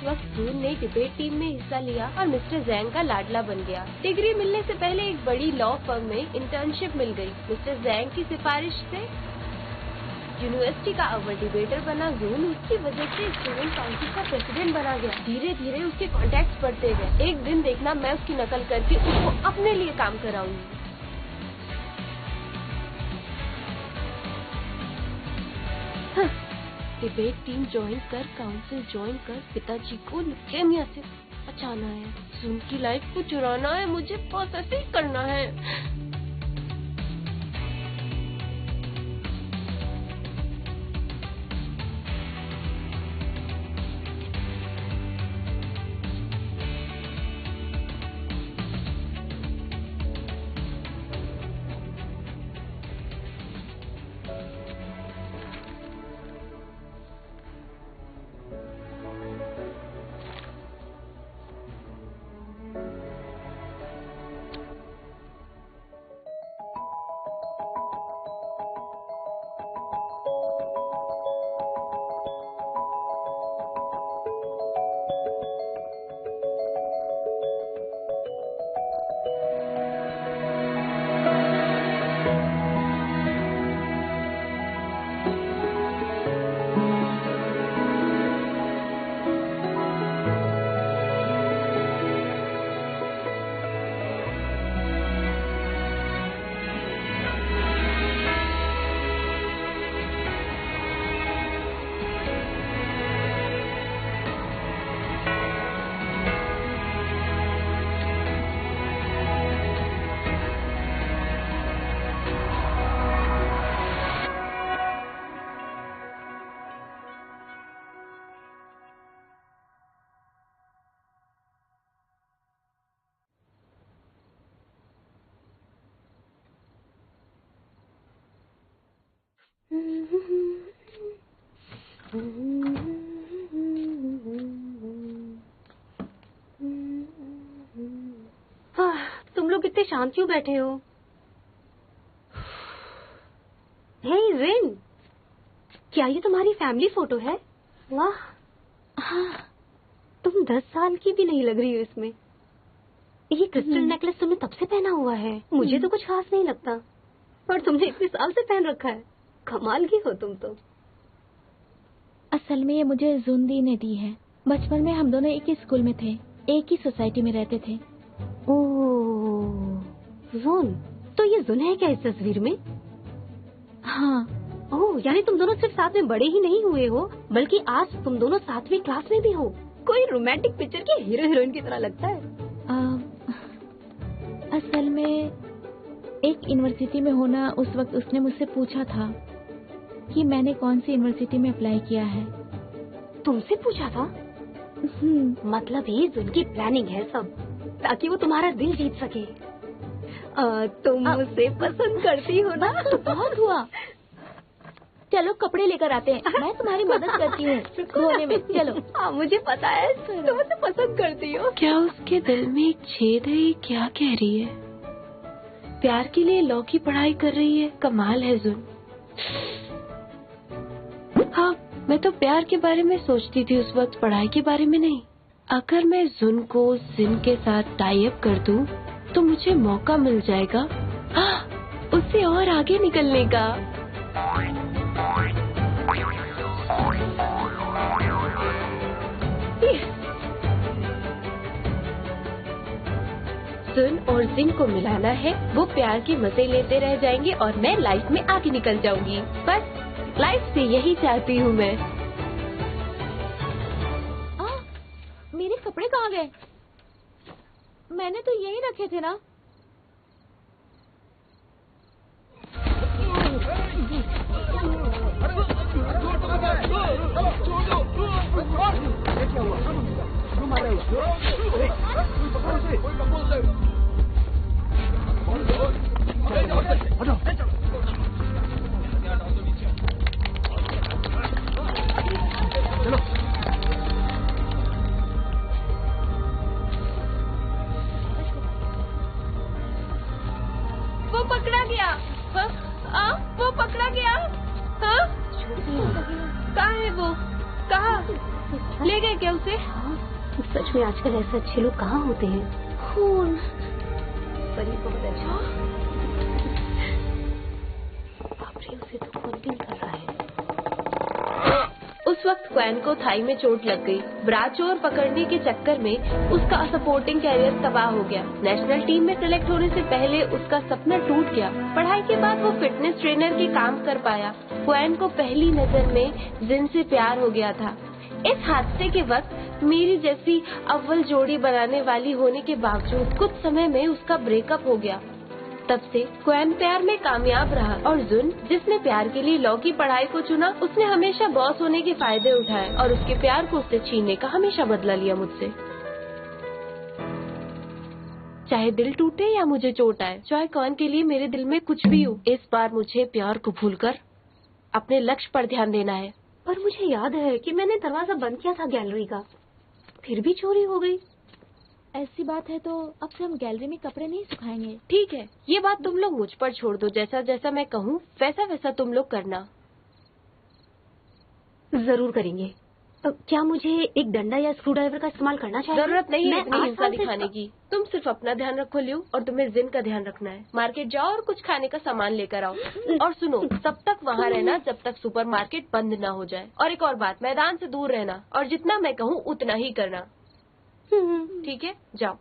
वक्त जून ने debate team में हिस्सा लिया और मिस्टर जैंग का लाडला बन गया। डिग्री मिलने से पहले एक बड़ी लॉ फर्म में इंटर्नशिप मिल गई। मिस्टर जैंग की सिफारिश से यूनिवर्सिटी का अव्वल डिबेटर बना जून। उसकी वजह से स्टूडेंट काउंसिल का प्रेसिडेंट बना गया। धीरे धीरे उसके कॉन्टैक्ट्स बढ़ते गए। एक दिन देखना मैं उसकी नकल करके उसको अपने लिए काम कराऊंगी। डिबेट टीम ज्वाइन कर, काउंसिल ज्वाइन कर, पिताजी को ल्यूकेमिया से बचाना है, जून की लाइफ को चुराना है, मुझे बस ऐसे ही करना है। तुम लोग इतने शांत क्यों बैठे हो? हे जिन, क्या ये तुम्हारी फैमिली फोटो है? वाह, हाँ, तुम 10 साल की भी नहीं लग रही हो इसमें। ये क्रिस्टल नेकलेस तुमने तब से पहना हुआ है। मुझे तो कुछ खास नहीं लगता, पर तुमने इतने साल से पहन रखा है। कमाल की हो तुम तो। असल में ये मुझे जूनदी ने दी है। बचपन में हम दोनों एक ही स्कूल में थे, एक ही सोसाइटी में रहते थे। ओह, जून, तो ये जुन है क्या इस तस्वीर में? हाँ। ओह, यानी तुम दोनों सिर्फ साथ में बड़े ही नहीं हुए हो, बल्कि आज तुम दोनों सातवीं क्लास में भी हो। कोई रोमांटिक पिक्चर के हीरो हीरोइन की तरह लगता है। असल में एक यूनिवर्सिटी में होना, उस वक्त उसने मुझसे पूछा था कि मैंने कौन सी यूनिवर्सिटी में अप्लाई किया है। तुमसे पूछा था? मतलब ये जुन की प्लानिंग है सब, ताकि वो तुम्हारा दिल जीत सके। तुम मुझसे पसंद करती हो ना? तो बहुत हुआ। चलो कपड़े लेकर आते हैं, मैं तुम्हारी मदद करती हूँ धोने में। चलो। हाँ, मुझे पता है तुम मुझे पसंद करती हो। क्या उसके दिल में एक छेद है? ये क्या कह रही है? प्यार के लिए लॉ की पढ़ाई कर रही है। कमाल है जुन। हाँ, मैं तो प्यार के बारे में सोचती थी उस वक्त, पढ़ाई के बारे में नहीं। अगर मैं जुन को जिन के साथ टाई अप कर दूं, तो मुझे मौका मिल जाएगा उससे और आगे निकलने का। जुन और जिन को मिलाना है, वो प्यार के मजे लेते रह जाएंगे और मैं लाइफ में आगे निकल जाऊंगी। बस लाइफ से यही चाहती हूँ मैं। मेरे कपड़े कहाँ गए? मैंने तो यही रखे थे ना। वो पकड़ा गया। वो पकड़ा गया। कहाँ है वो? कहाँ? ले गए क्या उसे? हाँ, सच में आजकल ऐसे अच्छे लोग कहाँ होते हैं। खून परी बहुत अच्छा। बाप रे, उसे तो खून पिन कर रहा है। उस वक्त क्वैन को थाई में चोट लग गई। ब्रा चोर पकड़ने के चक्कर में उसका सपोर्टिंग कैरियर तबाह हो गया। नेशनल टीम में सिलेक्ट होने से पहले उसका सपना टूट गया। पढ़ाई के बाद वो फिटनेस ट्रेनर के काम कर पाया। क्वैन को पहली नजर में जिन से प्यार हो गया था। इस हादसे के वक्त मेरी जैसी अव्वल जोड़ी बनाने वाली होने के बावजूद कुछ समय में उसका ब्रेकअप हो गया। तब से क्वैन प्यार में कामयाब रहा और जुन, जिसने प्यार के लिए लॉ की पढ़ाई को चुना, उसने हमेशा बॉस होने के फायदे उठाए और उसके प्यार को उससे छीनने का हमेशा बदला लिया मुझसे। चाहे दिल टूटे या मुझे चोट आए, चाहे क्वैन के लिए मेरे दिल में कुछ भी हो, इस बार मुझे प्यार को भूलकर अपने लक्ष्य पर ध्यान देना है। पर मुझे याद है कि मैंने दरवाजा बंद किया था गैलरी का, फिर भी चोरी हो गई। ऐसी बात है तो अब से हम गैलरी में कपड़े नहीं सुखाएंगे। ठीक है, ये बात तुम लोग मुझ पर छोड़ दो। जैसा जैसा मैं कहूँ वैसा वैसा तुम लोग करना। जरूर करेंगे। क्या मुझे एक डंडा या स्क्रू ड्राइवर का इस्तेमाल करना चाहिए? जरूरत नहीं है इतनी हिंसा आसानी से दिखाने की। तुम सिर्फ अपना ध्यान रखो लियो, और तुम्हें जिन का ध्यान रखना है। मार्केट जाओ और कुछ खाने का सामान लेकर आओ। और सुनो, तब तक वहाँ रहना जब तक सुपरमार्केट बंद न हो जाए। और एक और बात, मैदान से दूर रहना और जितना मैं कहूँ उतना ही करना। ठीक है, जाओ।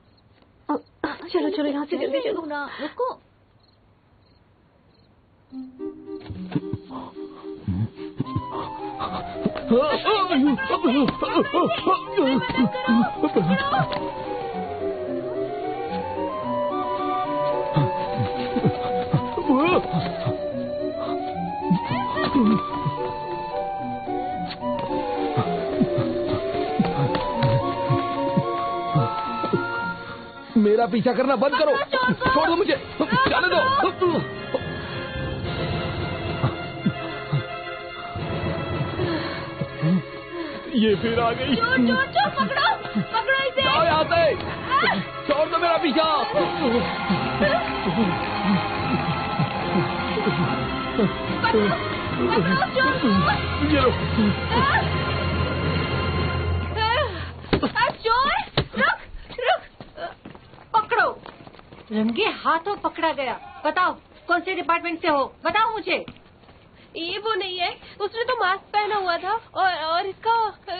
चलो चलो, यहाँ से जल्दी चलो ना। रुको। मेरा पीछा करना बंद करो। छोड़ दो मुझे, जाने दो। ये फिर आ गई। चोर, पकड़ो पकड़ो इसे। जाओ यहाँ से, छोड़ दो मेरा पीछा। ये लो। चोर, रुक। पकड़ो। रंगे हाथों पकड़ा गया। बताओ कौन से डिपार्टमेंट से हो, बताओ मुझे। ये वो नहीं है, उसने तो मास्क पहना हुआ था और इसका,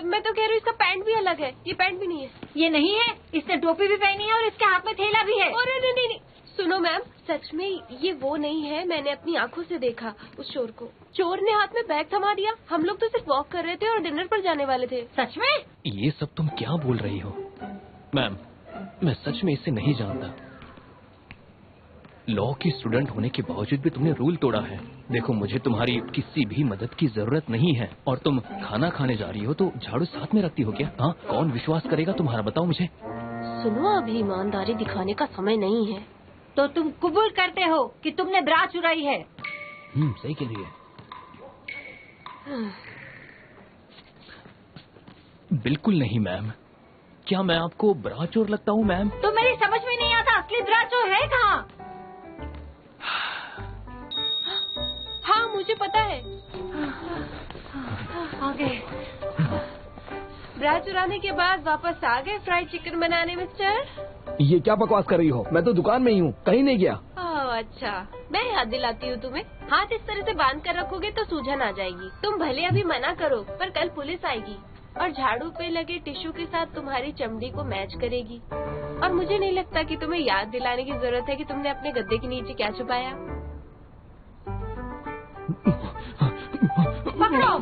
मैं तो कह रही हूँ इसका पैंट भी अलग है। ये पैंट भी नहीं है। ये नहीं है, इसने टोपी भी पहनी है और इसके हाथ में थैला भी है। अरे नहीं, सुनो मैम, सच में ये वो नहीं है। मैंने अपनी आंखों से देखा उस चोर को। चोर ने हाथ में बैग थमा दिया। हम लोग तो सिर्फ वॉक कर रहे थे और डिनर पर जाने वाले थे। सच में? ये सब तुम क्या बोल रही हो? मैम, मैं सच में इसे नहीं जानता। लॉ की स्टूडेंट होने के बावजूद भी तुमने रूल तोड़ा है। देखो, मुझे तुम्हारी किसी भी मदद की जरूरत नहीं है। और तुम खाना खाने जा रही हो तो झाड़ू साथ में रखती हो क्या? हाँ, कौन विश्वास करेगा तुम्हारा, बताओ मुझे। सुनो, अभी ईमानदारी दिखाने का समय नहीं है। तो तुम कबूल करते हो कि तुमने ब्रा चुराई है? सही के लिए। बिल्कुल नहीं मैम। क्या मैं आपको ब्रा चोर लगता हूँ मैम? तो मेरी समझ में नहीं आता, असली ब्रा चोर है कहाँ? हाँ, मुझे पता है। आगे। ब्रा चुराने के बाद वापस आ गए फ्राइड चिकन बनाने मिस्टर। ये क्या बकवास कर रही हो? मैं तो दुकान में ही हूँ, कहीं नहीं गया। अच्छा, मैं याद दिलाती हूँ तुम्हें। हाथ इस तरह से बांध कर रखोगे तो सूजन आ जाएगी। तुम भले अभी मना करो, पर कल पुलिस आएगी और झाड़ू पे लगे टिश्यू के साथ तुम्हारी चमड़ी को मैच करेगी। और मुझे नहीं लगता कि तुम्हें याद दिलाने की जरूरत है कि तुमने अपने गद्दे के नीचे क्या छुपाया। पकड़ो।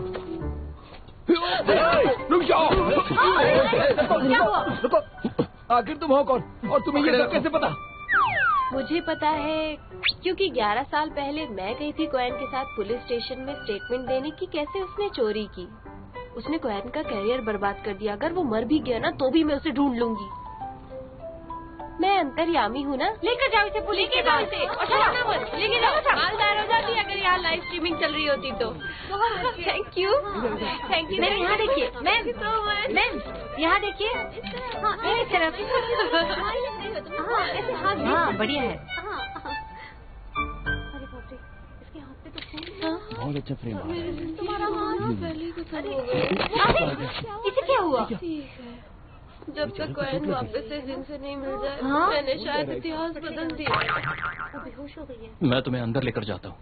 रुक जाओ। क्या हुआ? आखिर तुम हो कौन और तुम्हें ये सब कैसे पता? मुझे पता है क्योंकि 11 साल पहले मैं गई थी क्वैन के साथ पुलिस स्टेशन में स्टेटमेंट देने की कैसे उसने चोरी की। उसने क्वैन का कैरियर बर्बाद कर दिया। अगर वो मर भी गया ना तो भी मैं उसे ढूंढ लूंगी। मैं अंतर्यामी हूँ ना। लेकर जाओ इसे पुलिस के पास। लेके जाओ, मालदार हो जाती अगर यहाँ लाइव स्ट्रीमिंग चल रही होती तो। Thank you. मैम यहाँ देखिए, मैम यहाँ देखिए। हाँ, एक तरफ। हाँ, बढ़िया है। अरे बाप रे, इसके हाथ पे तो खून है। बहुत अच्छा फ्रेम आ रहा है। तुम्हारा हाथ पहले ही खत्म हो गया। इसे क्या हुआ? ठीक है, जब तक कोएन वापस से जिनसे नहीं मिल जाए, मैंने शायद इतिहास बदल दिया। वो बेहोश हो गई है। मैं तुम्हें अंदर लेकर जाता हूँ।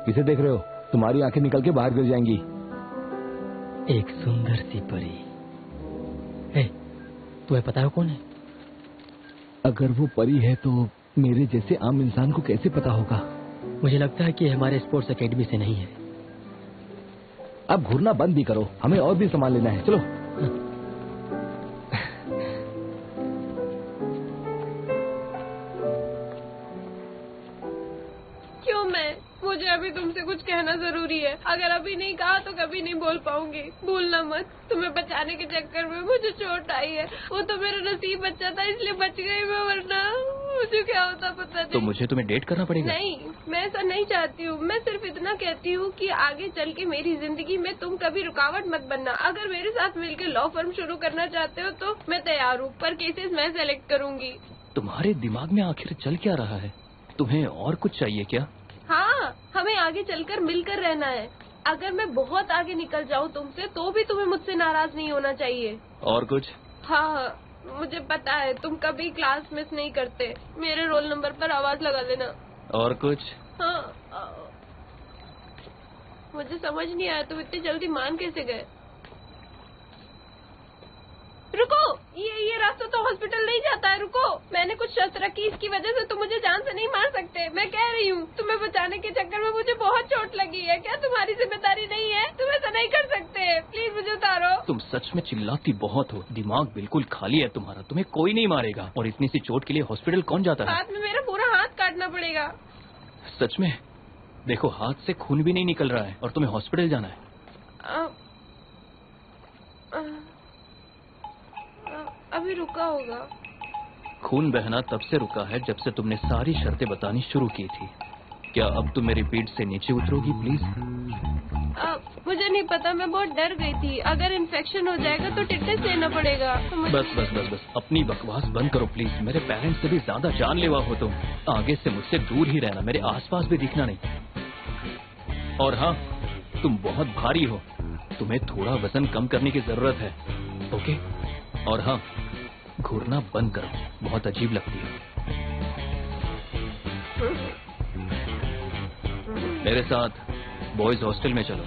किसे देख रहे हो? तुम्हारी आंखें निकल के बाहर गिर जाएंगी। एक सुंदर सी परी। तुम्हें पता है कौन है? अगर वो परी है तो मेरे जैसे आम इंसान को कैसे पता होगा? मुझे लगता है कि हमारे स्पोर्ट्स एकेडमी से नहीं है। अब घूरना बंद भी करो, हमें और भी सामान लेना है। चलो। मुझे अभी तुमसे कुछ कहना जरूरी है। अगर अभी नहीं कहा तो कभी नहीं बोल पाऊंगी। भूलना मत, तुम्हें बचाने के चक्कर में मुझे चोट आई है। वो तो मेरा नसीब बच्चा था, इसलिए बच गई मैं, वरना मुझे क्या होता पता नहीं। तो मुझे तुम्हें डेट करना पड़ेगा? नहीं, मैं ऐसा नहीं चाहती हूँ। मैं सिर्फ इतना कहती हूँ कि आगे चल के मेरी जिंदगी में तुम कभी रुकावट मत बनना। अगर मेरे साथ मिलकर लॉ फर्म शुरू करना चाहते हो तो मैं तैयार हूँ, पर केसेस मैं सेलेक्ट करूंगी। तुम्हारे दिमाग में आखिर चल क्या रहा है? तुम्हें और कुछ चाहिए क्या? हाँ, हमें आगे चलकर मिलकर रहना है। अगर मैं बहुत आगे निकल जाऊँ तुमसे तो भी तुम्हें मुझसे नाराज नहीं होना चाहिए। और कुछ? हाँ, मुझे पता है तुम कभी क्लास मिस नहीं करते। मेरे रोल नंबर पर आवाज लगा देना। और कुछ? हाँ, मुझे समझ नहीं आया तुम इतनी जल्दी मान कैसे गए। रुको, ये रास्ता तो हॉस्पिटल नहीं जाता है। रुको, मैंने कुछ शर्त रखी, इसकी वजह से तुम मुझे जान से नहीं मार सकते। मैं कह रही हूँ, तुम्हें बचाने के चक्कर में मुझे बहुत चोट लगी है। क्या तुम्हारी जिम्मेदारी नहीं है? तुम ऐसा नहीं कर सकते। प्लीज मुझे उतारो। तुम सच में चिल्लाती बहुत हो। दिमाग बिल्कुल खाली है तुम्हारा। तुम्हें कोई नहीं मारेगा। और इतनी सी चोट के लिए हॉस्पिटल कौन जाता है? हाथ में मेरा पूरा हाथ काटना पड़ेगा। सच में? देखो, हाथ से खून भी नहीं निकल रहा है और तुम्हें हॉस्पिटल जाना है। अभी रुका होगा। खून बहना तब से रुका है जब से तुमने सारी शर्तें बतानी शुरू की थी। क्या अब तुम मेरी पीठ से नीचे उतरोगी प्लीज? मुझे नहीं पता, मैं बहुत डर गई थी। अगर इन्फेक्शन हो जाएगा तो टिटनेस लेना पड़ेगा। बस अपनी बकवास बंद करो प्लीज। मेरे पेरेंट्स से भी ज्यादा जानलेवा हो तुम। आगे से मुझसे दूर ही रहना, मेरे आसपास भी दिखना नहीं। और हाँ, तुम बहुत भारी हो, तुम्हें थोड़ा वजन कम करने की जरूरत है। ओके? और हाँ, घूरना बंद करो, बहुत अजीब लगती है। मेरे साथ बॉयज हॉस्टल में चलो।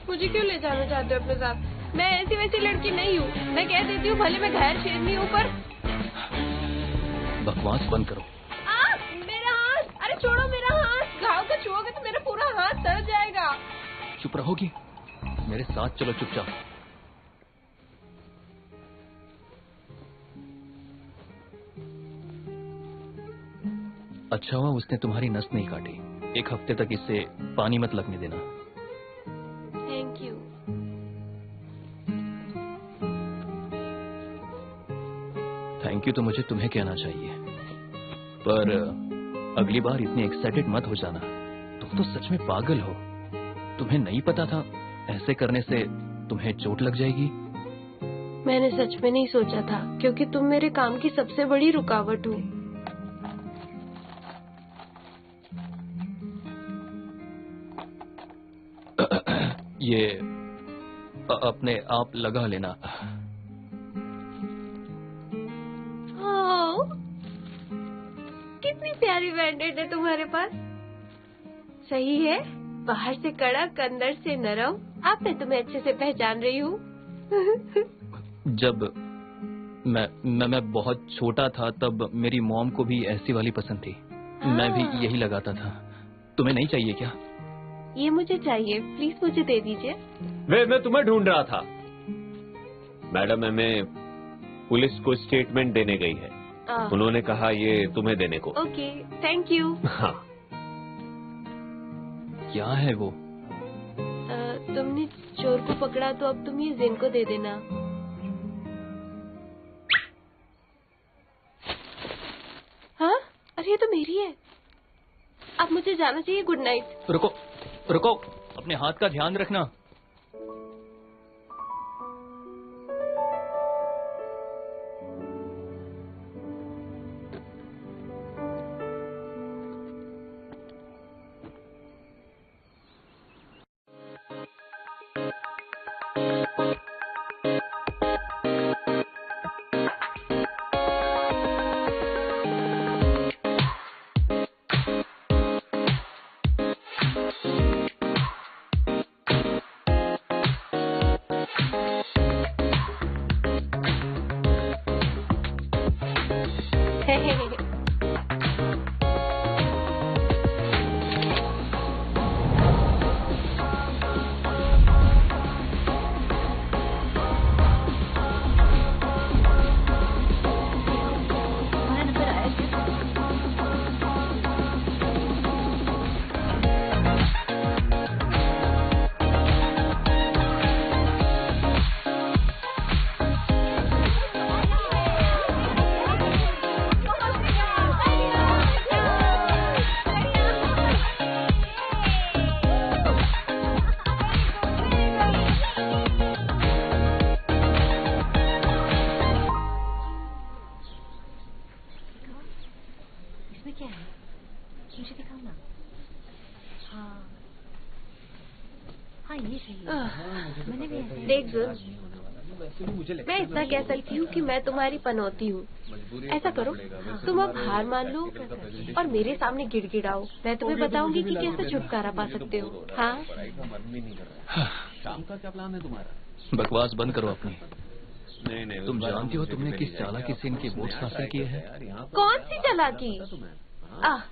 मुझे क्यों ले जाना चाहते हो अपने साथ? मैं ऐसी वैसी लड़की नहीं हूँ। मैं कह देती हूँ, भले मैं घायल शेरनी हूँ, पर बकवास बंद करो। मेरा हाथ! अरे छोड़ो मेरा हाथ! घाव को छुओगे तो मेरा पूरा हाथ सड़ जाएगा। चुप रहोगी? मेरे साथ चलो चुपचाप। अच्छा हुआ उसने तुम्हारी नस नहीं काटी। एक हफ्ते तक इससे पानी मत लगने देना। Thank you. थैंक यू तो मुझे तुम्हें कहना चाहिए, पर अगली बार इतने एक्साइटेड मत हो जाना। तुम तो सच में पागल हो। तुम्हें नहीं पता था ऐसे करने से तुम्हें चोट लग जाएगी? मैंने सच में नहीं सोचा था, क्योंकि तुम मेरे काम की सबसे बड़ी रुकावट हो। ये अपने आप लगा लेना। कितनी प्यारी बैंडेड है तुम्हारे पास। सही है, बाहर से कड़क, अंदर से नरम। अब मैं तुम्हें अच्छे से पहचान रही हूँ। जब मैं बहुत छोटा था तब मेरी मॉम को भी ऐसी वाली पसंद थी। मैं भी यही लगाता था। तुम्हें नहीं चाहिए क्या? ये मुझे चाहिए, प्लीज मुझे दे दीजिए। मैं तुम्हें ढूंढ रहा था। मैडम हमें पुलिस को स्टेटमेंट देने गई है। उन्होंने कहा ये तुम्हें देने को। Okay, thank you. हाँ। क्या है वो? तुमने चोर को पकड़ा तो अब तुम ये जिन को दे देना। हाँ, अरे ये तो मेरी है। अब मुझे जाना चाहिए। Good night. रुको रुको, अपने हाथ का ध्यान रखना। देख जुन, मैं इतना कह सकती हूँ कि मैं तुम्हारी पनौती हूँ। ऐसा करो, तुम अब हार मान लो और मेरे सामने गिड़गिड़ाओ। मैं तुम्हें बताऊंगी कि कैसे छुटकारा पा सकते हो। हाँ, शाम का क्या प्लान है तुम्हारा? बकवास बंद करो अपनी। नहीं, तुम जानती हो तुमने किस चालाकी से इनके वोट हासिल किए हैं? कौन सी चालाकी?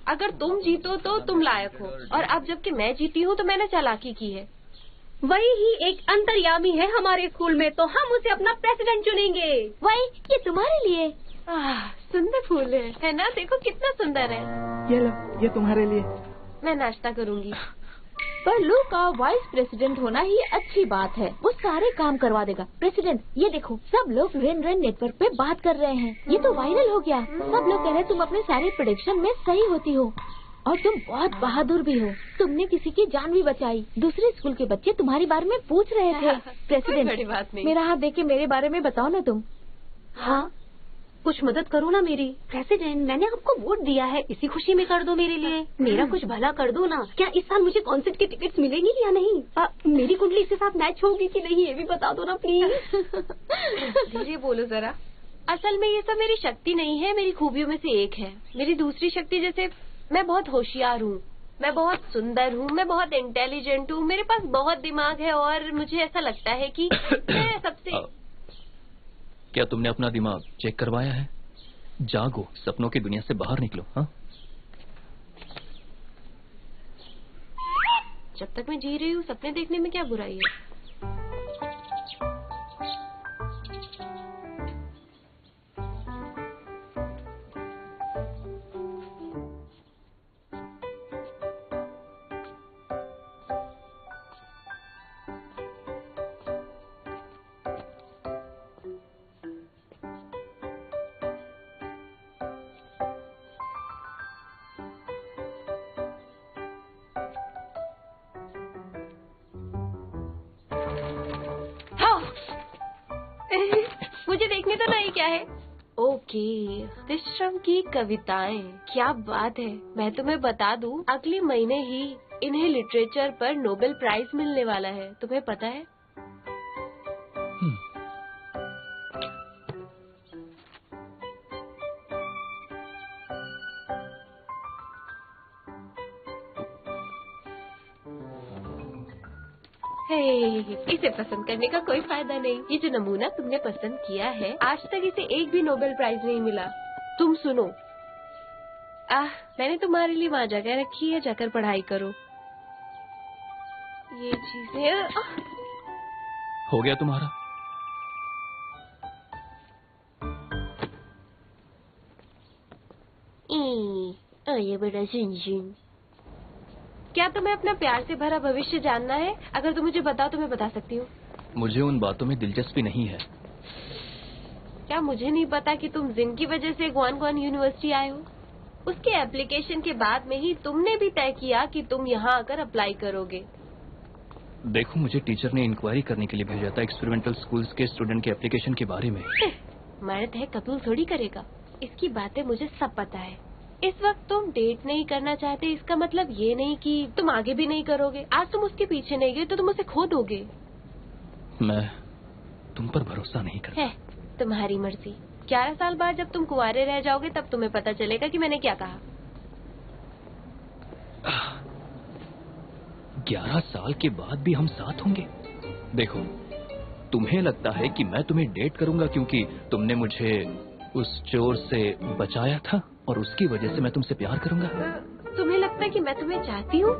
अगर तुम जीतो तो तुम लायक हो, और अब जबकि मैं जीती हूँ तो मैंने चालाकी की है। वही ही एक अंतर्यामी है हमारे स्कूल में, तो हम उसे अपना प्रेसिडेंट चुनेंगे। वही, ये तुम्हारे लिए। सुंदर फूल है ना? देखो कितना सुंदर है। ये लो, ये तुम्हारे लिए। मैं नाश्ता करूंगी। पर लू का वाइस प्रेसिडेंट होना ही अच्छी बात है। वो सारे काम करवा देगा। प्रेसिडेंट, ये देखो, सब लोग रेन रेन नेटवर्क पे बात कर रहे हैं। ये तो वायरल हो गया। सब लोग कह रहे हैं तुम अपने सारे प्रेडिक्शन में सही होती हो और तुम बहुत बहादुर भी हो। तुमने किसी की जान भी बचाई। दूसरे स्कूल के बच्चे तुम्हारे बारे में पूछ रहे थे। प्रेसिडेंट, बड़ी बात नहीं। मेरा हाथ देख के मेरे बारे में बताओ ना तुम। हाँ, कुछ मदद करो ना मेरी। प्रेसिडेंट, मैंने आपको वोट दिया है, इसी खुशी में कर दो मेरे लिए। मेरा कुछ भला कर दो ना। क्या इस साल मुझे कॉन्सर्ट की टिकट्स मिलेंगी या नहीं? मेरी कुंडली इसके साथ मैच होगी कि नहीं, ये भी बता दो ना प्लीज। धीरे बोलो जरा। असल में ये सब मेरी शक्ति नहीं है, मेरी खूबियों में से एक है। मेरी दूसरी शक्ति जैसे मैं बहुत होशियार हूँ, मैं बहुत सुंदर हूँ, मैं बहुत इंटेलिजेंट हूँ, मेरे पास बहुत दिमाग है और मुझे ऐसा लगता है कि मैं सबसे। क्या तुमने अपना दिमाग चेक करवाया है? जागो, सपनों की दुनिया से बाहर निकलो। हाँ, जब तक मैं जी रही हूँ सपने देखने में क्या बुराई है? मुझे देखने तो नहीं क्या है। ओके, विश्रम की कविताएं, क्या बात है। मैं तुम्हें बता दूं, अगले महीने ही इन्हें लिटरेचर पर नोबेल प्राइज मिलने वाला है। तुम्हें पता है? इसे पसंद करने का कोई फायदा नहीं। ये जो नमूना तुमने पसंद किया है, आज तक इसे एक भी नोबेल प्राइज नहीं मिला। तुम सुनो, मैंने तुम्हारे लिए वहाँ जगह रखी है, जाकर पढ़ाई करो। ये चीजें हो गया तुम्हारा? बड़ा झिनझिन। क्या तुम्हें अपना प्यार से भरा भविष्य जानना है? अगर तुम मुझे बताओ तो मैं बता सकती हूँ। मुझे उन बातों में दिलचस्पी नहीं है। क्या मुझे नहीं पता कि तुम जिन की वजह से ग्वानग्वान यूनिवर्सिटी आए हो? उसके एप्लीकेशन के बाद में ही तुमने भी तय किया कि तुम यहाँ आकर अप्लाई करोगे। देखो, मुझे टीचर ने इंक्वायरी करने के लिए भेजा था एक्सपेरिमेंटल स्कूल्स के स्टूडेंट के एप्लीकेशन के बारे में। मर्द है, कबूल थोड़ी करेगा। इसकी बातें मुझे सब पता है। इस वक्त तुम डेट नहीं करना चाहते, इसका मतलब ये नहीं कि तुम आगे भी नहीं करोगे। आज तुम उसके पीछे नहीं गए तो तुम उसे खो दोगे। मैं तुम पर भरोसा नहीं करता। है तुम्हारी मर्जी। 11 साल बाद जब तुम कुंवारे रह जाओगे तब तुम्हें पता चलेगा कि मैंने क्या कहा। 11 साल के बाद भी हम साथ होंगे? देखो, तुम्हें लगता है कि मैं तुम्हें डेट करूंगा क्योंकि तुमने मुझे उस चोर से बचाया था और उसकी वजह से मैं तुमसे प्यार करूंगा? तुम्हें लगता है कि मैं तुम्हें चाहती हूँ?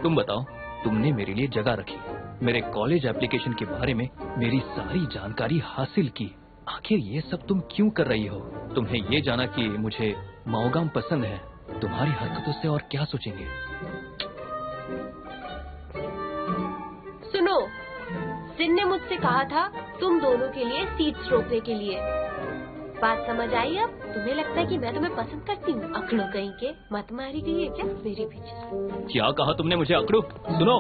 तुम बताओ, तुमने मेरे लिए जगह रखी, मेरे कॉलेज एप्लीकेशन के बारे में मेरी सारी जानकारी हासिल की। आखिर ये सब तुम क्यों कर रही हो? तुम्हें ये जाना कि मुझे माओगाम पसंद है, तुम्हारी हरकतों से और क्या सोचेंगे? सुनो, जिन ने मुझसे कहा था तुम दोनों के लिए सीट्स रोकने के लिए। बात समझ आई अब? तुम्हें लगता है कि मैं तुम्हें पसंद करती हूँ? अकड़ो कहीं के, मत मारी गई है क्या मेरे पीछे? क्या कहा तुमने? मुझे अकड़ो? सुनो,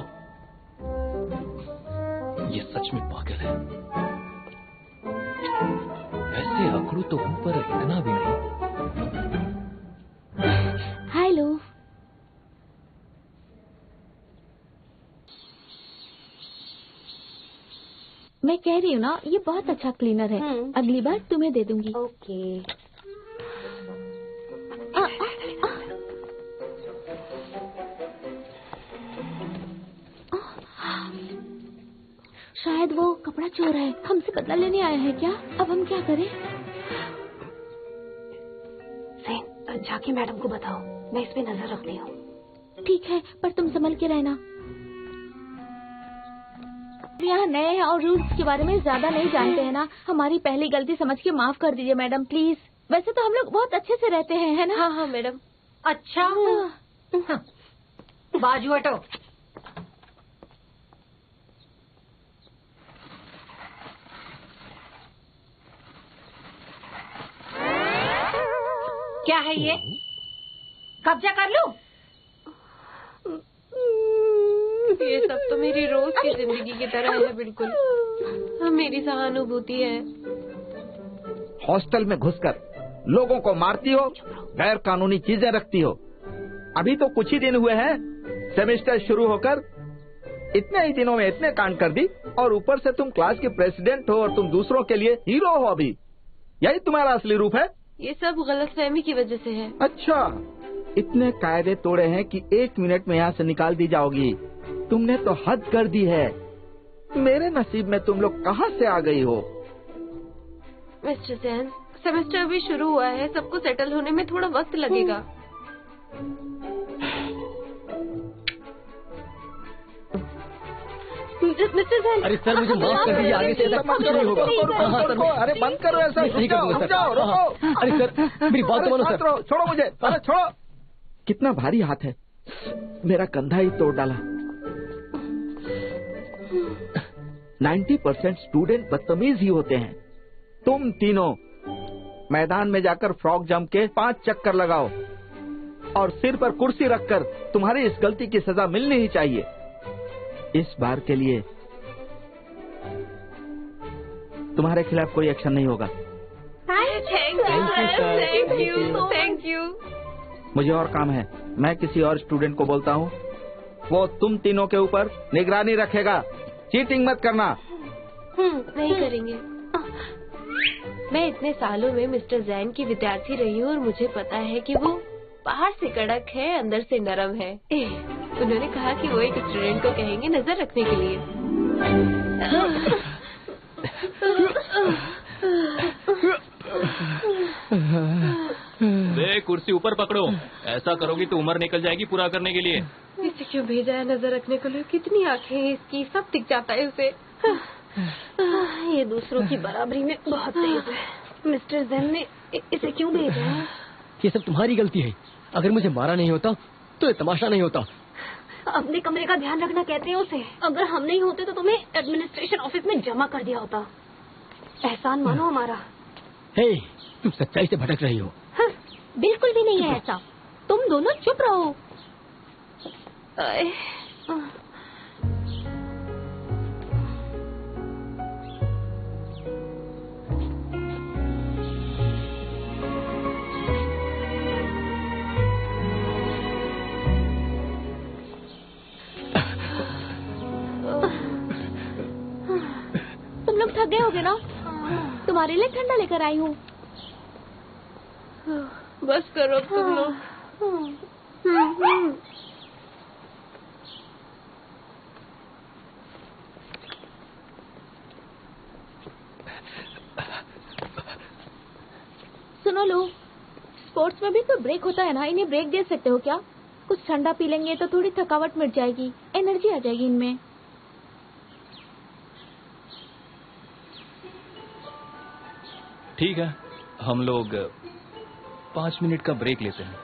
ये सच में पागल है। ऐसे अकड़ू तो हूँ पर इतना भी नहीं। हेलो। मैं कह रही हूँ ना, ये बहुत अच्छा क्लीनर है। अगली बार तुम्हें दे दूंगी। ओके। शायद वो कपड़ा चोर है, हमसे बदला लेने आया है क्या? अब हम क्या करें? जाके मैडम को बताओ, मैं इस पे नजर रखती हूँ। ठीक है, पर तुम संभल के रहना। यहाँ नए हैं और रूल्स के बारे में ज्यादा नहीं जानते हैं ना। हमारी पहली गलती समझ के माफ कर दीजिए मैडम, प्लीज। वैसे तो हम लोग बहुत अच्छे से रहते हैं, है ना? हाँ हाँ मैडम। अच्छा, बाजू हटो। क्या है ये? कब्जा कर लूं? ये सब तो मेरी रोज की जिंदगी की तरह है, बिल्कुल। मेरी सहानुभूति है। हॉस्टल में घुसकर लोगों को मारती हो, गैर कानूनी चीजें रखती हो। अभी तो कुछ ही दिन हुए हैं सेमेस्टर शुरू होकर, इतने ही दिनों में इतने कांड कर दी, और ऊपर से तुम क्लास के प्रेसिडेंट हो और तुम दूसरों के लिए हीरो हो। अभी यही तुम्हारा असली रूप है? ये सब गलतफहमी की वजह से है। अच्छा, इतने कायदे तोड़े हैं कि 1 मिनट में यहाँ से निकाल दी जाओगी। तुमने तो हद कर दी है। मेरे नसीब में तुम लोग कहाँ से आ गई हो? मिस्टर जैन, सेमेस्टर अभी शुरू हुआ है, सबको सेटल होने में थोड़ा वक्त लगेगा। मिस्टर जैन, अरे सर, मुझे माफ कर दीजिए, आगे से ऐसा कुछ नहीं होगा। हाँ सर, अरे बंद करो ऐसा। नहीं करूँगा सर। रुको। अरे सर, मेरी बात तो मानो सर। छोड़ो मुझे। अरे छोड़ो। कितना भारी हाथ है, मेरा कंधा ही तोड़ डाला। 90% स्टूडेंट बदतमीज ही होते हैं। तुम तीनों मैदान में जाकर फ्रॉक जंप के 5 चक्कर लगाओ और सिर पर कुर्सी रखकर तुम्हारी इस गलती की सजा मिलनी ही चाहिए। इस बार के लिए तुम्हारे खिलाफ कोई एक्शन नहीं होगा। Thank you. मुझे और काम है, मैं किसी और स्टूडेंट को बोलता हूँ, वो तुम तीनों के ऊपर निगरानी रखेगा। चीटिंग मत करना। नहीं करेंगे। मैं इतने सालों में मिस्टर जैन की विद्यार्थी रही हूँ और मुझे पता है कि वो बाहर से कड़क है, अंदर से नरम है। उन्होंने कहा कि वो एक स्टूडेंट को कहेंगे नजर रखने के लिए। वे कुर्सी ऊपर पकड़ो, ऐसा करोगी तो उम्र निकल जाएगी पूरा करने के लिए। इसे क्यों भेजा है नजर रखने के लिए? कितनी आंखें हैं इसकी, सब दिख जाता है उसे। ये दूसरों की बराबरी में बहुत तेज है। मिस्टर जैन ने इसे क्यों भेजा है? ये सब तुम्हारी गलती है। अगर मुझे मारा नहीं होता तो ये तमाशा नहीं होता। अपने कमरे का ध्यान रखना कहते हैं उसे। अगर हम नहीं होते तो तुम्हें एडमिनिस्ट्रेशन ऑफिस में जमा कर दिया होता। एहसान मानो हमारा। हे, तुम सच्चाई से भटक रही हो। हाँ, बिल्कुल भी नहीं है ऐसा। तुम दोनों चुप रहो। तुम लोग थक गए होगे ना? तुम्हारे लिए ठंडा लेकर आई हूँ। बस करो तुम लोग। सुनो लो, स्पोर्ट्स में भी तो ब्रेक होता है ना, इन्हें ब्रेक दे सकते हो क्या? कुछ ठंडा पी लेंगे तो थोड़ी थकावट मिट जाएगी, एनर्जी आ जाएगी इनमें। ठीक है, हम लोग 5 मिनट का ब्रेक लेते हैं।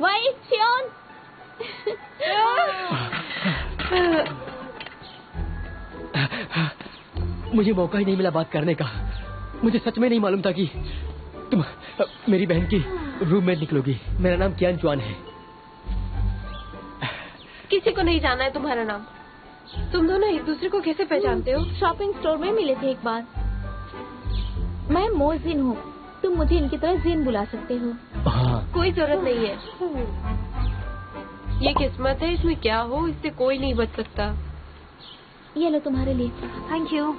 वाई शियोन। मुझे मौका ही नहीं मिला बात करने का। मुझे सच में नहीं मालूम था कि तुम मेरी बहन की रूममेट निकलोगी। मेरा नाम कियान चुआन है। किसी को नहीं जाना है तुम्हारा नाम। तुम दोनों एक दूसरे को कैसे पहचानते हो? शॉपिंग स्टोर में मिले थे एक बार। मैं मोजिन हूँ, तुम मुझे इनकी तरह जिन बुला सकते हो। हाँ। कोई जरूरत नहीं है। ये किस्मत है, इसमें क्या हो इससे कोई नहीं बच सकता। ये लो तुम्हारे लिए। Thank you.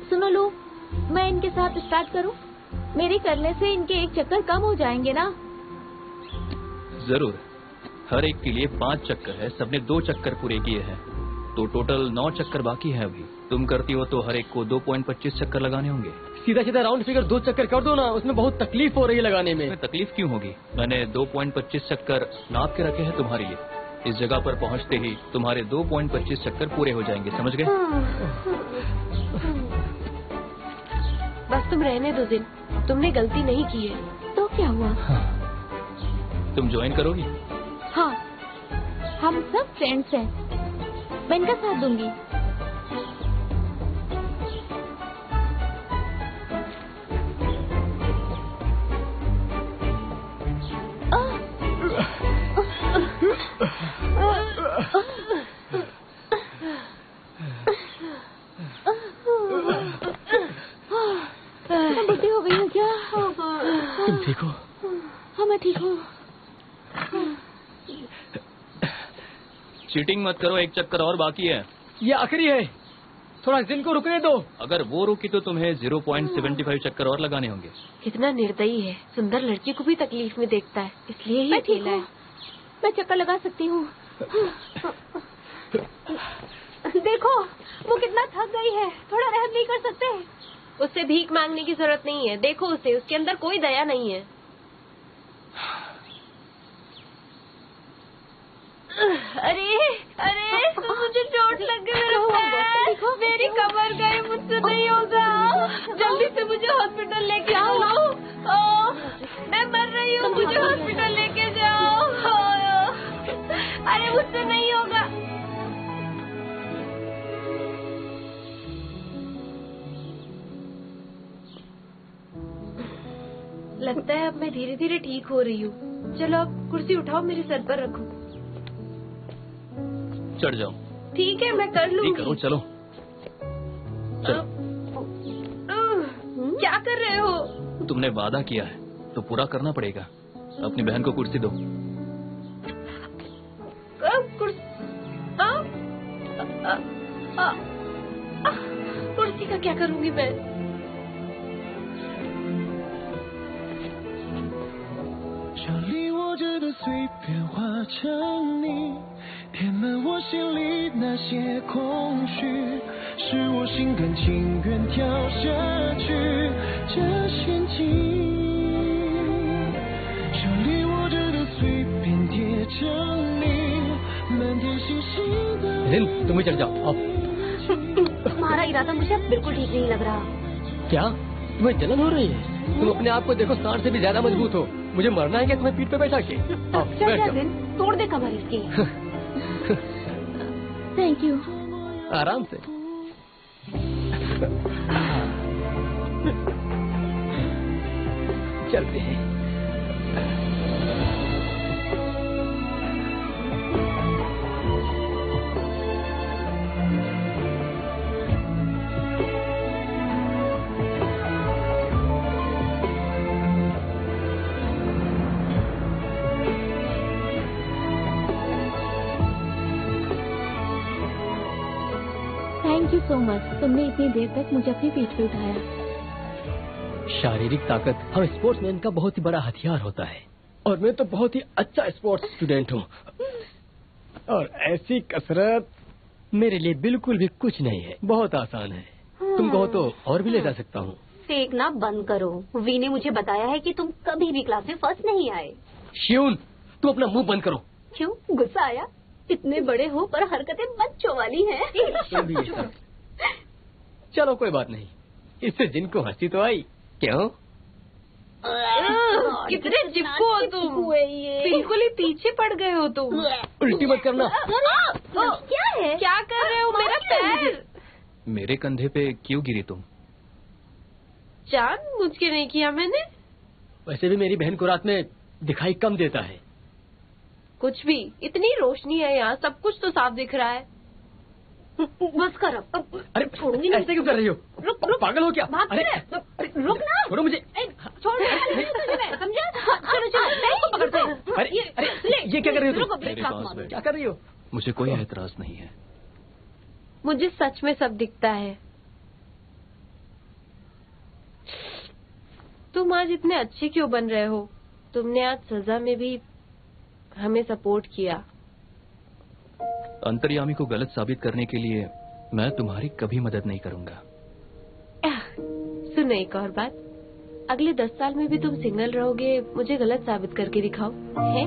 सुनो लो, मैं इनके साथ स्टार्ट करूं? मेरे करने से इनके एक चक्कर कम हो जाएंगे ना? जरूर। हर एक के लिए 5 चक्कर है, सबने 2 चक्कर पूरे किए हैं, तो टोटल 9 चक्कर बाकी है अभी। तुम करती हो तो हर एक को 2.25 चक्कर लगाने होंगे। सीधा सीधा राउंड फिगर 2 चक्कर कर दो ना, उसमें बहुत तकलीफ हो रही है लगाने में। तकलीफ क्यों होगी? मैंने 2.25 चक्कर नाप के रखे हैं तुम्हारे लिए। इस जगह पर पहुंचते ही तुम्हारे 2.25 चक्कर पूरे हो जाएंगे, समझ गए? बस तुम रहने दो दिन, तुमने गलती नहीं की है। तो क्या हुआ? तुम ज्वाइन करोगी? हाँ, हम सब फ्रेंड्स हैं, मैं इनका साथ दूंगी। मैं बुद्धि हो गई हूँ क्या? तुम ठीक हो? हाँ, मैं ठीक हूँ। चीटिंग मत करो, एक चक्कर और बाकी है। ये आखिरी है, थोड़ा जिन को रुकने दो। अगर वो रुकी तो तुम्हें 0.75 चक्कर और लगाने होंगे। कितना निर्दयी है, सुंदर लड़की को भी तकलीफ में देखता है, इसलिए ही मैं ठीक अकेला हूँ, मैं चक्कर लगा सकती हूँ। देखो वो कितना थक गई है, थोड़ा रहम नहीं कर सकते? उससे भीख मांगने की जरूरत नहीं है, देखो उसे, उसके अंदर कोई दया नहीं है। अरे अरे मुझे चोट लग गई, मेरे पैर, मेरी कमर गई, मुझसे नहीं होगा। जल्दी से मुझे हॉस्पिटल लेके आओ। मैं मर रही हूँ, मुझे हॉस्पिटल लेके जाओ। अरे मुझसे नहीं होगा। लगता है अब मैं धीरे धीरे ठीक हो रही हूँ। चलो अब कुर्सी उठाओ, मेरे सर पर रखो। चढ़ जाओ। ठीक है, मैं कर लूंगी। करो, चलो चलो। क्या कर रहे हो? तुमने वादा किया है तो पूरा करना पड़ेगा। अपनी बहन को कुर्सी दो। कुर्सी का क्या करूंगी मैं?填满我心里那些空虚，是我心甘情愿跳下去这陷阱。手里握着的碎片贴着你，满天星星的。जिन, तुम भी चढ़ जाओ। आओ। तुम्हारा इरादा मुझे अब बिल्कुल ठीक नहीं लग रहा। क्या तुम्हें जलन हो रही है? तुम अपने आप को देखो, सांड से भी ज्यादा मजबूत हो। मुझे मरना है क्या तुम्हें पीठ पे बैठा के? आओ, बैठ जाओ। दिन तोड़ दे कमर इसकी। Thank you. आराम से। चलते हैं। थैंक यू सो मच, तुमने इतनी देर तक मुझे अपनी पीठ पे उठाया। शारीरिक ताकत हम स्पोर्ट्समैन का बहुत ही बड़ा हथियार होता है, और मैं तो बहुत ही अच्छा स्पोर्ट्स स्टूडेंट हूँ, और ऐसी कसरत मेरे लिए बिल्कुल भी कुछ नहीं है, बहुत आसान है। तुम कहो तो और भी ले जा सकता हूँ। फेंकना बंद करो। वी ने मुझे बताया है कि तुम कभी भी क्लास में फर्स्ट नहीं आए। शिउन, तुम अपना मुंह बंद करो। क्यों, गुस्सा आया? इतने बड़े हो पर हरकतें बच्चों वाली हैं। तुम भी ये सब। चलो कोई बात नहीं, इससे जिनको हंसी तो आई। क्यों? कितने चिपको हो तुम, बिल्कुल ही पीछे पड़ गए हो तुम। उल्टी मत करना। क्या है? क्या कर रहे हो? मेरा पैर। मेरे कंधे पे क्यों गिरी तुम? जानबूझ के नहीं किया मैंने। वैसे भी मेरी बहन को रात में दिखाई कम देता है। कुछ भी, इतनी रोशनी है यहाँ, सब कुछ तो साफ दिख रहा है। बस कर अब। अरे ऐसे क्यों कर रही हो? रुक रुक, पागल हो क्या? अरे रुक ना, छोड़ो मुझे। छोड़, समझा? चलो चलो, पकड़ते हैं। अरे ये क्या कर रही हो तुम? मेरे पास बैठ। क्या कर रही हो? मुझे कोई एतराज नहीं है। मुझे सच में सब दिखता है। तुम आज इतने अच्छे क्यों बन रहे हो? तुमने आज सजा में भी हमें सपोर्ट किया। अंतर्यामी को गलत साबित करने के लिए मैं तुम्हारी कभी मदद नहीं करूंगा। सुनो एक और बात, अगले 10 साल में भी तुम सिंगल रहोगे, मुझे गलत साबित करके दिखाओ, है?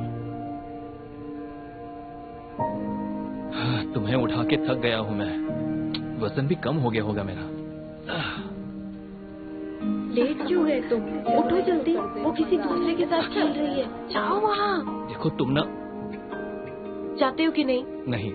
तुम्हें उठा के थक गया हूँ मैं, वजन भी कम हो गया होगा मेरा। लेट क्यों गए तुम? उठो जल्दी, वो किसी दूसरे के साथ खेल रही है। जाओ वहाँ। देखो तुम ना। जाते हो कि नहीं? नहीं।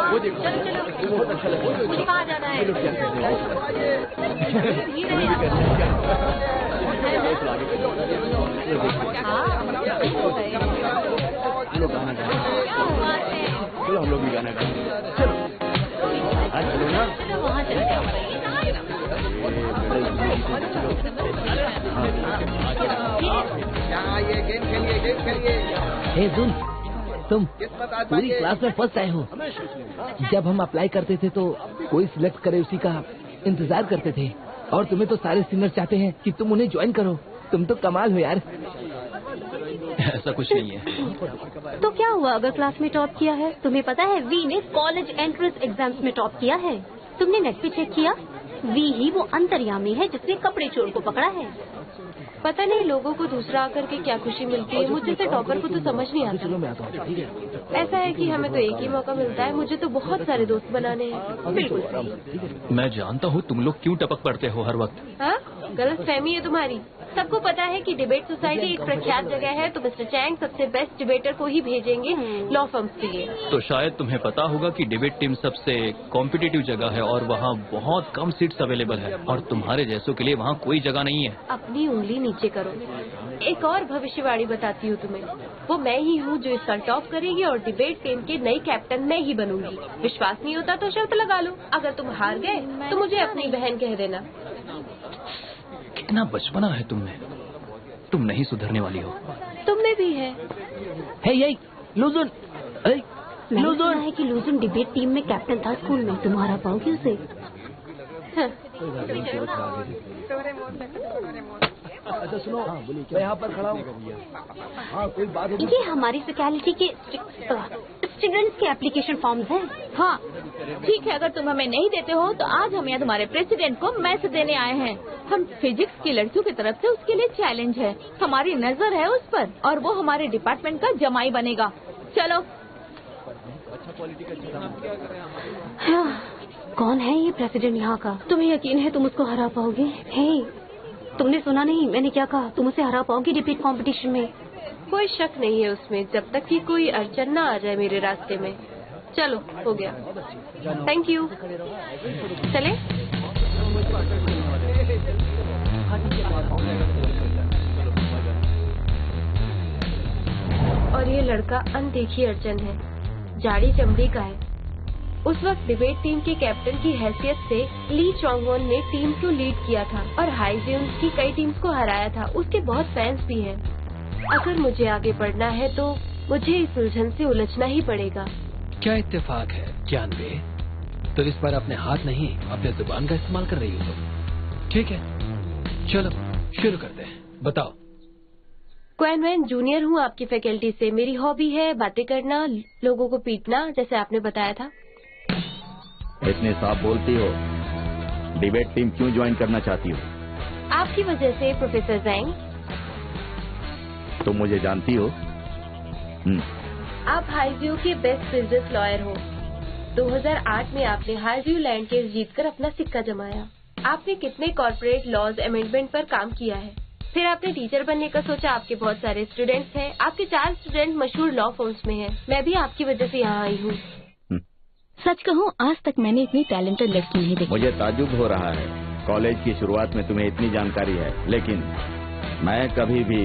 वो देखो, बहुत अच्छा लग रहा है। कहाँ जाना है? चलो हम लोग भी गाना गाएं। चलो चलो ना, वहाँ चलते हे सुन, तुम पूरी क्लास में फर्स्ट आए हो। जब हम अप्लाई करते थे तो कोई सिलेक्ट करे उसी का इंतजार करते थे, और तुम्हें तो सारे सिंगर चाहते हैं कि तुम उन्हें ज्वाइन करो। तुम तो कमाल हो यार। ऐसा कुछ नहीं है। तो क्या हुआ अगर क्लास में टॉप किया है? तुम्हें पता है वी ने कॉलेज एंट्रेंस एग्जाम्स में टॉप किया है। तुमने नेट पे चेक किया? वी ही वो अंतर्यामी है जिसने कपड़े चोर को पकड़ा है। पता नहीं लोगों को दूसरा आकर के क्या खुशी मिलती है, मुझे से टॉपर को तो समझ नहीं आता। ऐसा है कि हमें तो एक ही मौका मिलता है, मुझे तो बहुत सारे दोस्त बनाने हैं। बिल्कुल। मैं जानता हूँ तुम लोग क्यों टपक पड़ते हो हर वक्त। हाँ, गलत फहमी है तुम्हारी। सबको पता है कि डिबेट सोसाइटी एक प्रख्यात जगह है, तो मिस्टर चैंग सबसे बेस्ट डिबेटर को ही भेजेंगे लॉ फर्म्स के लिए। तो शायद तुम्हें पता होगा कि डिबेट टीम सबसे कॉम्पिटिटिव जगह है और वहाँ बहुत कम सीट्स अवेलेबल है, और तुम्हारे जैसों के लिए वहाँ कोई जगह नहीं है। अपनी उंगली नीचे करो। एक और भविष्यवाणी बताती हूँ तुम्हें, वो मैं ही हूँ जो इसका टॉप करेगी और डिबेट टीम की नई कैप्टन मैं ही बनूंगी। विश्वास नहीं होता तो शर्त लगा लो, अगर तुम हार गए तो मुझे अपनी बहन कह देना। कितना बचपना है तुम में, तुम नहीं सुधरने वाली हो। तुम में भी है। हे ये लुजुन, मैंने सुना है कि लूजुन डिबेट टीम में कैप्टन था स्कूल में। तुम हरा पाओगे उसे? अच्छा सुनो, मैं यहाँ पर खड़ा हूँ। हाँ कोई बात है? ये हमारी फैकल्टी के स्टूडेंट्स के एप्लीकेशन फॉर्म्स हैं। हाँ ठीक है, अगर तुम हमें नहीं देते हो तो आज हम यहाँ तुम्हारे प्रेसिडेंट को मैसेज देने आए हैं। हम फिजिक्स की लड़कियों की तरफ से उसके लिए चैलेंज है। हमारी नजर है उस पर और वो हमारे डिपार्टमेंट का जमाई बनेगा। चलो। हाँ, कौन है ये प्रेसिडेंट यहाँ का? तुम्हें यकीन है तुम उसको हरा पाओगे? हे, तुमने सुना नहीं मैंने क्या कहा? तुम उसे हरा पाओगे डिबेट कंपटीशन में। कोई शक नहीं है उसमें, जब तक कि कोई अड़चन ना आ जाए मेरे रास्ते में। चलो हो गया, थैंक यू। चले। और ये लड़का अनदेखी अड़चन है, जाड़ी चमड़ी का है। उस वक्त डिबेट टीम के कैप्टन की हैसियत से ली चोंगवॉन ने टीम को लीड किया था और हाईजियंस की कई टीम्स को हराया था। उसके बहुत फैंस भी हैं। अगर मुझे आगे बढ़ना है तो मुझे इस उलझन से उलझना ही पड़ेगा। क्या इत्तेफाक है जानवी, तो इस बार अपने हाथ नहीं अपने जुबान का इस्तेमाल कर रही हो तुम। ठीक है चलो शुरू करते हैं, बताओ। क्वेन वैन जूनियर हूँ आपकी फैकल्टी से। मेरी हॉबी है बातें करना, लोगों को पीटना, जैसे आपने बताया था। इतने साफ बोलती हो, डिबेट टीम क्यों ज्वाइन करना चाहती हो? आपकी वजह से प्रोफेसर जैंग। तुम मुझे जानती हो? आप हाईव्यू के बेस्ट बिजनेस लॉयर हो। 2008 में आपने हाईव्यू लैंड केस जीतकर अपना सिक्का जमाया। आपने कितने कॉर्पोरेट लॉज अमेंडमेंट पर काम किया है। फिर आपने टीचर बनने का सोचा। आपके बहुत सारे स्टूडेंट्स हैं। आपके 4 स्टूडेंट मशहूर लॉ फर्म्स में हैं। मैं भी आपकी वजह से यहाँ आई हूँ। सच कहूँ आज तक मैंने इतनी टैलेंटेड लड़की नहीं देखी। मुझे ताज्जुब हो रहा है, कॉलेज की शुरुआत में तुम्हें इतनी जानकारी है, लेकिन मैं कभी भी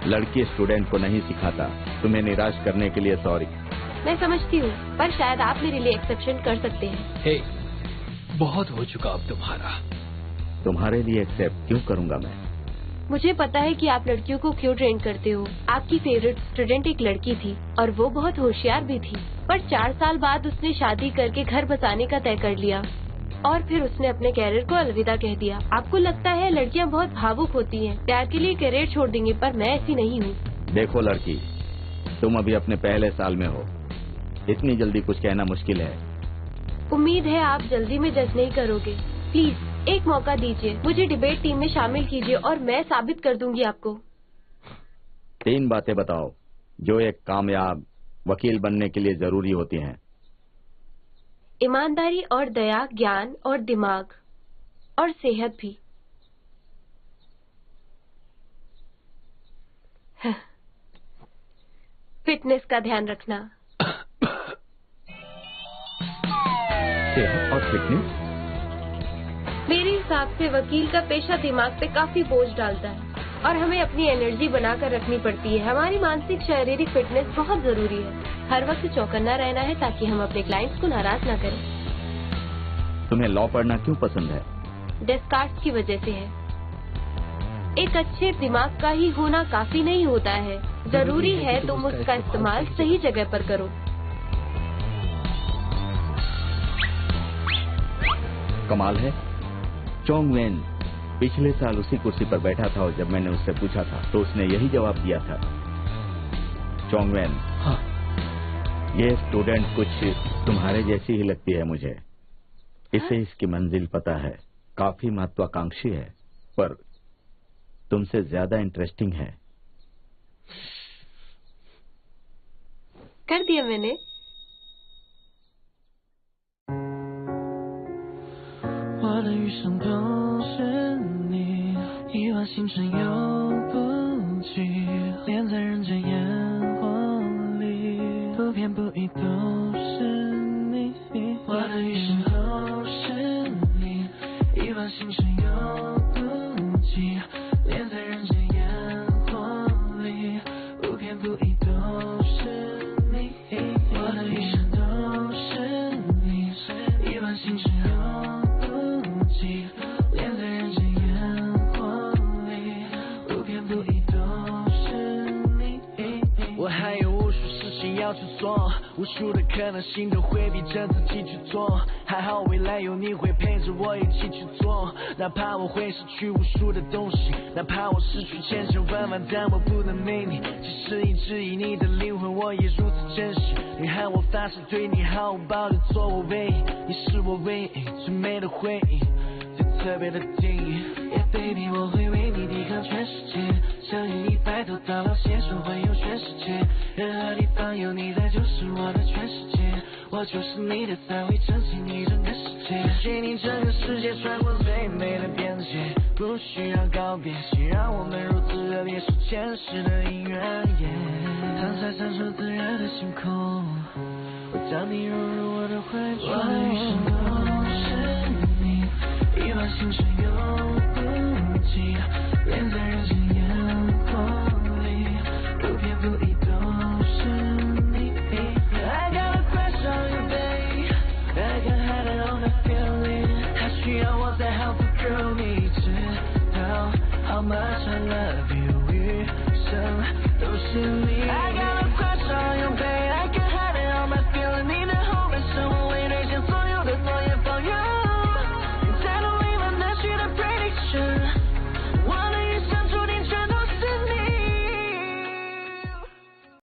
लड़की स्टूडेंट को नहीं सिखाता। तुम्हें निराश करने के लिए सॉरी। मैं समझती हूँ, पर शायद आप मेरे लिए एक्सेप्शन कर सकते हैं। हे, बहुत हो चुका अब तुम्हारा। तुम्हारे लिए एक्सेप्ट क्यों करूँगा मैं? मुझे पता है कि आप लड़कियों को क्यों ट्रेन करते हो। आपकी फेवरेट स्टूडेंट एक लड़की थी और वो बहुत होशियार भी थी, पर 4 साल बाद उसने शादी करके घर बसाने का तय कर लिया और फिर उसने अपने कैरियर को अलविदा कह दिया। आपको लगता है लड़कियां बहुत भावुक होती हैं, प्यार के लिए कैरियर छोड़ देंगी, पर मैं ऐसी नहीं हूँ। देखो लड़की, तुम अभी अपने पहले साल में हो, इतनी जल्दी कुछ कहना मुश्किल है। उम्मीद है आप जल्दी में जज नहीं करोगे। प्लीज एक मौका दीजिए, मुझे डिबेट टीम में शामिल कीजिए और मैं साबित कर दूंगी आपको। 3 बातें बताओ जो एक कामयाब वकील बनने के लिए जरूरी होती हैं। ईमानदारी और दया, ज्ञान और दिमाग और सेहत भी। फिटनेस का ध्यान रखना। सेहत और फिटनेस? मेरे हिसाब से वकील का पेशा दिमाग पे काफी बोझ डालता है और हमें अपनी एनर्जी बनाकर रखनी पड़ती है। हमारी मानसिक शारीरिक फिटनेस बहुत जरूरी है। हर वक्त चौकन्ना रहना है ताकि हम अपने क्लाइंट्स को नाराज ना करें। तुम्हें लॉ पढ़ना क्यों पसंद है? डेस्कार्ट्स की वजह से है। एक अच्छे दिमाग का ही होना काफी नहीं होता है, जरूरी है तुम उसका इस्तेमाल सही जगह पर करो। कमाल है, चोंगवेन पिछले साल उसी कुर्सी पर बैठा था और जब मैंने उससे पूछा था तो उसने यही जवाब दिया था। चोंगवेन, हाँ, ये स्टूडेंट कुछ तुम्हारे जैसी ही लगती है मुझे। इसे इसकी मंजिल पता है, काफी महत्वाकांक्षी है, पर तुमसे ज्यादा इंटरेस्टिंग है। कर दिया मैंने।星辰又不济，恋在人间烟火里，不偏不倚都是你。我的余生都是你，一往星辰又不济，恋在人间烟火里，不偏不倚都是你。我的余生都是你，一往星辰又不济，恋在人间。我还有无数事情要要去做，无数的可能性都会逼着自己去做。还好未来有你会陪着我一起去做，哪怕我会失去无数的东西，哪怕我失去千千万万，但我不能没你。即使一直以你的灵魂，我也如此珍惜。女孩，我发誓对你毫无保留，做我唯一，你是我唯一最美的回忆，最特别的定义。Yeah baby， 我会为你抵抗全世界，相遇一白头到老，携手环游全世界。任何地方有你在，就是我的全世界。我就是你的菜，会撑起你整个世界。给你整个世界，穿过最美的边界，不需要告别，谁让我们如此热烈，是前世的姻缘。躺在闪烁自然的星空，我将你融入我的怀中。我的余生都是你，一往情深永不及，恋在人间烟火里，不偏不倚都是你。I got a crush on you, babe. I can hide it on the feeling. 还需要我再好不够你知道 how much I love you， 余生都是你。I got